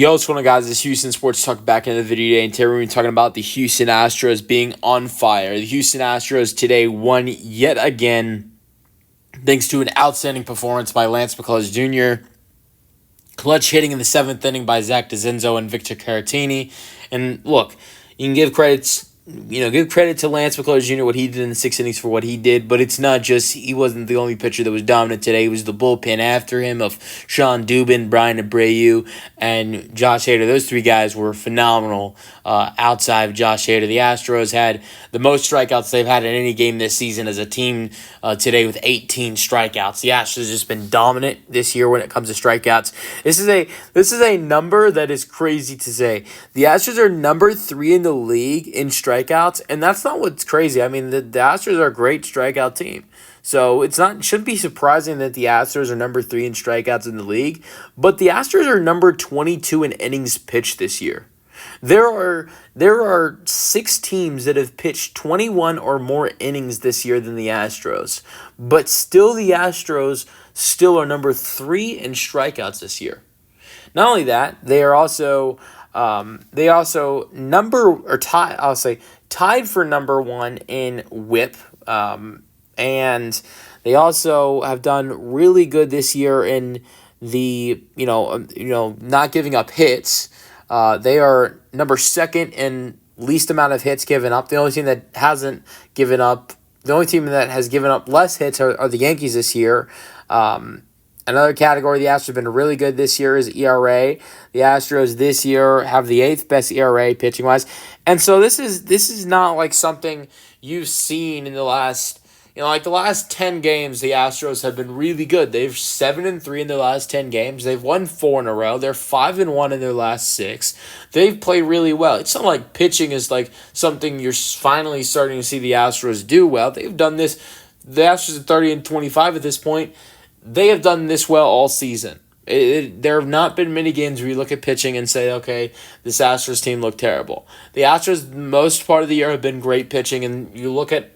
Yo, what's going on, guys? It's Houston Sports Talk back in the video today, and today we're going to be talking about the Houston Astros being on fire. The Houston Astros today won yet again thanks to an outstanding performance by Lance McCullers Jr., clutch hitting in the seventh inning by Zach DeZenzo and Victor Caratini. And look, you can give credit to Lance McCullers Jr. what he did in the 6 innings for what he did, but it's not just he wasn't the only pitcher that was dominant today. It was the bullpen after him of Sean Dubin, Brian Abreu, and Josh Hader. Those three guys were phenomenal. Outside of Josh Hader, the Astros had the most strikeouts they've had in any game this season as a team today with 18 strikeouts. The Astros have just been dominant this year when it comes to strikeouts. This is a number that is crazy to say. The Astros are number 3 in the league in strikeouts, and that's not what's crazy. I mean, the Astros are a great strikeout team. So shouldn't be surprising that the Astros are number 3 in strikeouts in the league, but the Astros are number 22 in innings pitched this year. There are 6 teams that have pitched 21 or more innings this year than the Astros, but still the Astros still are number 3 in strikeouts this year. Not only that, they are also tied for number 1 in WHIP, and they also have done really good this year in the not giving up hits. They are number 2nd in least amount of hits given up. The only team that has given up less hits are the Yankees this year. Another category the Astros have been really good this year is ERA. The Astros this year have the 8th best ERA pitching wise, and so this is not like something you've seen in the last. The last 10 games, the Astros have been really good. They've 7-3 in their last 10 games. They've won 4 in a row. They're 5-1 in their last 6. They've played really well. It's not like pitching is like something you're finally starting to see the Astros do well. They've done this. The Astros are 30-25 at this point. They have done this well all season. There have not been many games where you look at pitching and say, okay, this Astros team looked terrible. The Astros, most part of the year, have been great pitching, and you look at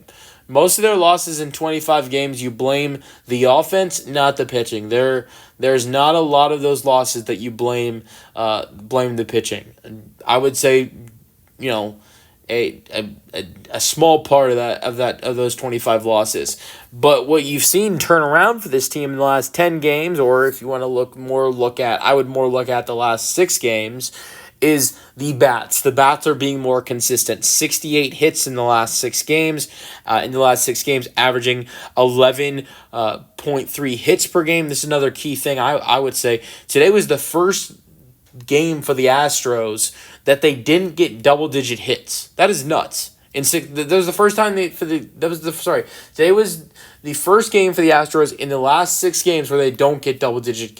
most of their losses in 25 games, you blame the offense, not the pitching. There's not a lot of those losses that you blame the pitching. I would say, a small part of those 25 losses. But what you've seen turn around for this team in the last 10 games, or if you want to I would more look at the last 6 games, is the bats. The bats are being more consistent. 68 hits in the last 6 games. Averaging 11.3 hits per game. This is another key thing I would say. Today was the first game for the Astros that they didn't get double-digit hits. That is nuts. Today was the first game for the Astros in the last 6 games where they don't get double-digit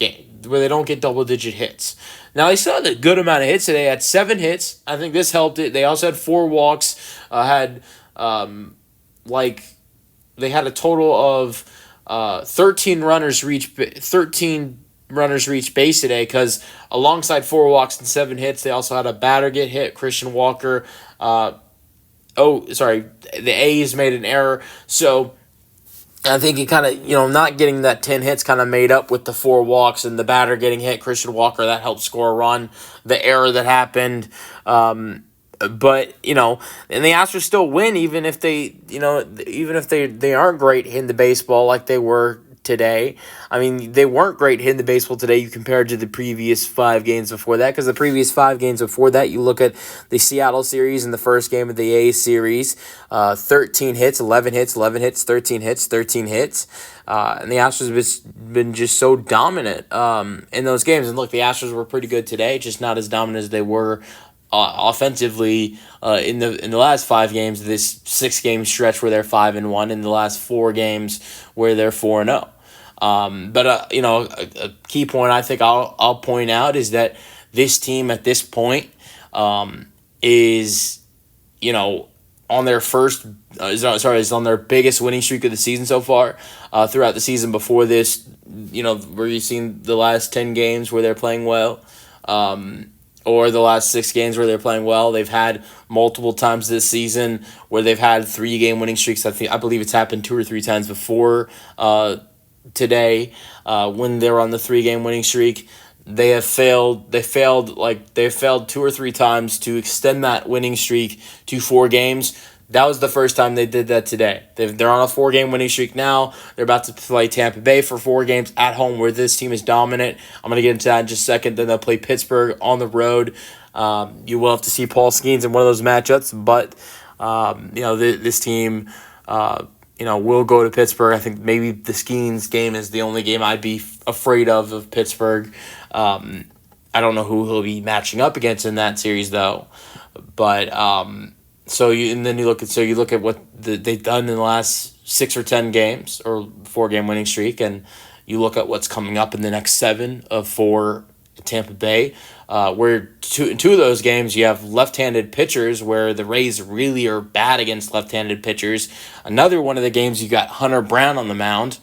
hits. Now, they still had a good amount of hits today. They had 7 hits. I think this helped it. They also had 4 walks. They had a total of 13 runners reach base today, because alongside 4 walks and 7 hits, they also had a batter get hit, Christian Walker. The A's made an error. So I think it kind of, not getting that 10 hits kind of made up with the 4 walks and the batter getting hit, Christian Walker, that helped score a run. The error that happened, but and the Astros still win even if they aren't great hitting the baseball like they were today. I mean, they weren't great hitting the baseball today you compared to the previous 5 games before that, because the previous 5 games before that, you look at the Seattle series and the first game of the A's series, 13 hits, 11 hits, 11 hits, 13 hits, 13 hits. And the Astros have been just so dominant in those games. And look, the Astros were pretty good today, just not as dominant as they were offensively in the last 5 games of this 6-game stretch where they're 5-1, in the last 4 games where they're 4-0. But a key point I think I'll point out is that this team at this point is on their is on their biggest winning streak of the season so far. Throughout the season before this, where you've seen the last 10 games where they're playing well, or the last 6 games where they're playing well. They've had multiple times this season where they've had 3-game winning streaks. I believe it's happened 2 or 3 times before today when they're on the 3-game winning streak. They failed two or three times to extend that winning streak to 4 games. That was the first time they did that today. They're on a 4-game winning streak now. They're about to play Tampa Bay for 4 games at home, where this team is dominant. I'm going to get into that in just a second. Then they'll play Pittsburgh on the road. You will have to see Paul Skeens in one of those matchups, but this team will go to Pittsburgh. I think maybe the Skeens game is the only game I'd be afraid of Pittsburgh. I don't know who he'll be matching up against in that series though, but you look at what they've done in the last 6 or 10 games or 4-game winning streak, and you look at what's coming up in the next 7 for Tampa Bay. Where two of those games you have left-handed pitchers, where the Rays really are bad against left-handed pitchers. Another one of the games you got Hunter Brown on the mound.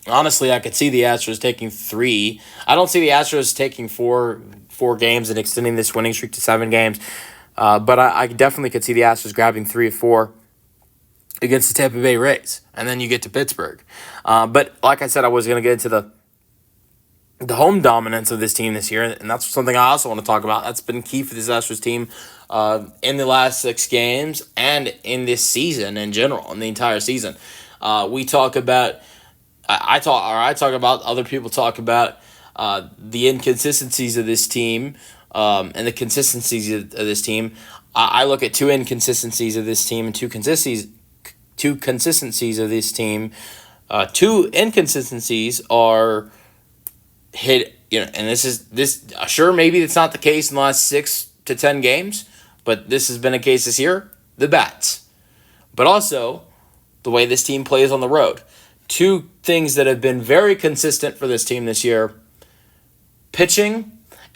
Honestly, I could see the Astros taking 3. I don't see the Astros taking four games and extending this winning streak to 7 games. But I definitely could see the Astros grabbing 3 or 4 against the Tampa Bay Rays, and then you get to Pittsburgh. But like I said, I was going to get into the home dominance of this team this year, and that's something I also want to talk about. That's been key for this Astros team in the last 6 games and in this season in general, in the entire season. We talk about, I talk about, other people talk about the inconsistencies of this team and the consistencies of this team. I look at 2 inconsistencies of this team and 2 consistencies of this team. 2 inconsistencies are hit, and this sure, maybe it's not the case in the last 6 to 10 games, but this has been a case this year. The bats, but also the way this team plays on the road. 2 things that have been very consistent for this team this year: pitching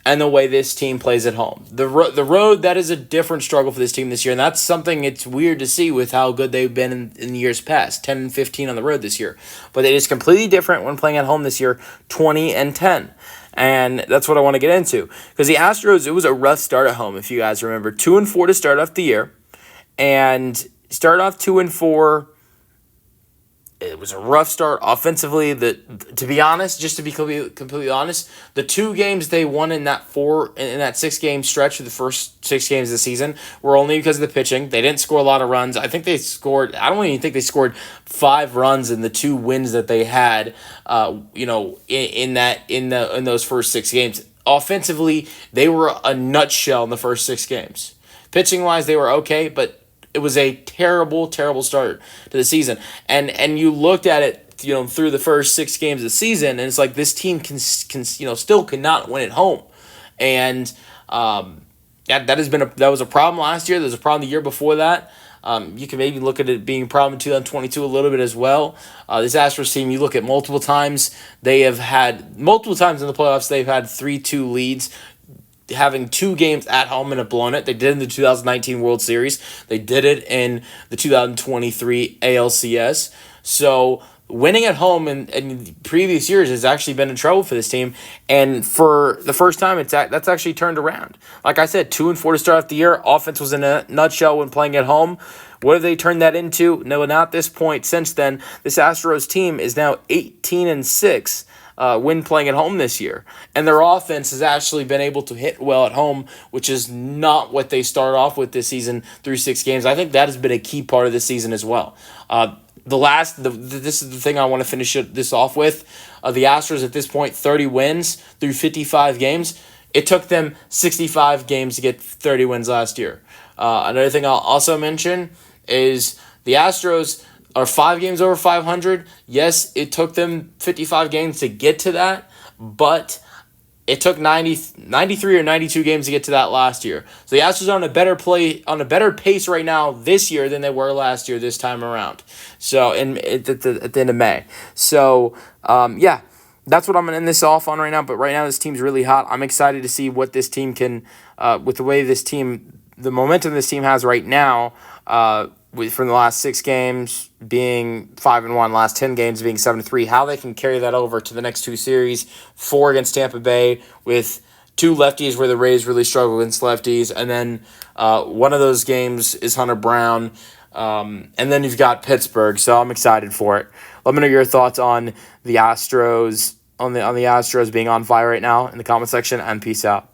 and the way this team plays at home. The road, that is a different struggle for this team this year, and that's something it's weird to see with how good they've been in years past, 10 and 15 on the road this year. But it is completely different when playing at home this year, 20 and 10. And that's what I want to get into. Because the Astros, it was a rough start at home, if you guys remember. 2-4 to start off the year. And start off 2-4. It was a rough start offensively. To be honest, just to be completely honest, the 2 games they won in that 6-game stretch of the first 6 games of the season were only because of the pitching. They didn't score a lot of runs. I don't even think they scored 5 runs in the 2 wins that they had. In those first 6 games. Offensively, they were a nutshell in the first 6 games. Pitching wise, they were okay, but it was a terrible, terrible start to the season. And you looked at it, through the first 6 games of the season, and it's like this team can still cannot win at home. And that was a problem last year. There was a problem the year before that. You can maybe look at it being a problem in 2022 a little bit as well. This Astros team, you look at multiple times in the playoffs, they've had 3-2 leads, having 2 games at home and have blown it. They did it in the 2019 World Series. They did it in the 2023 ALCS. So winning at home in previous years has actually been in trouble for this team. And for the first time, that's actually turned around. Like I said, 2-4 to start off the year. Offense was in a nutshell when playing at home. What have they turned that into? No, not at this point. Since then, this Astros team is now 18-6. When playing at home this year. And their offense has actually been able to hit well at home, which is not what they started off with this season through 6 games. I think that has been a key part of this season as well. This is the thing I want to finish this off with. The Astros at this point, 30 wins through 55 games. It took them 65 games to get 30 wins last year. Another thing I'll also mention is the Astros are 5 games over 500. Yes, it took them 55 games to get to that, but it took 93 or 92 games to get to that last year. So the Astros are on a better pace right now this year than they were last year this time around. So at the end of May. So that's what I'm going to end this off on right now. But right now this team's really hot. I'm excited to see what this team can, with the way the momentum this team has right now, from the last 6 games being 5-1, last 10 games being 7-3, how they can carry that over to the next 2 series, 4 against Tampa Bay with 2 lefties where the Rays really struggle against lefties, and then one of those games is Hunter Brown, and then you've got Pittsburgh, so I'm excited for it. Let me know your thoughts on the Astros on the Astros being on fire right now in the comment section, and peace out.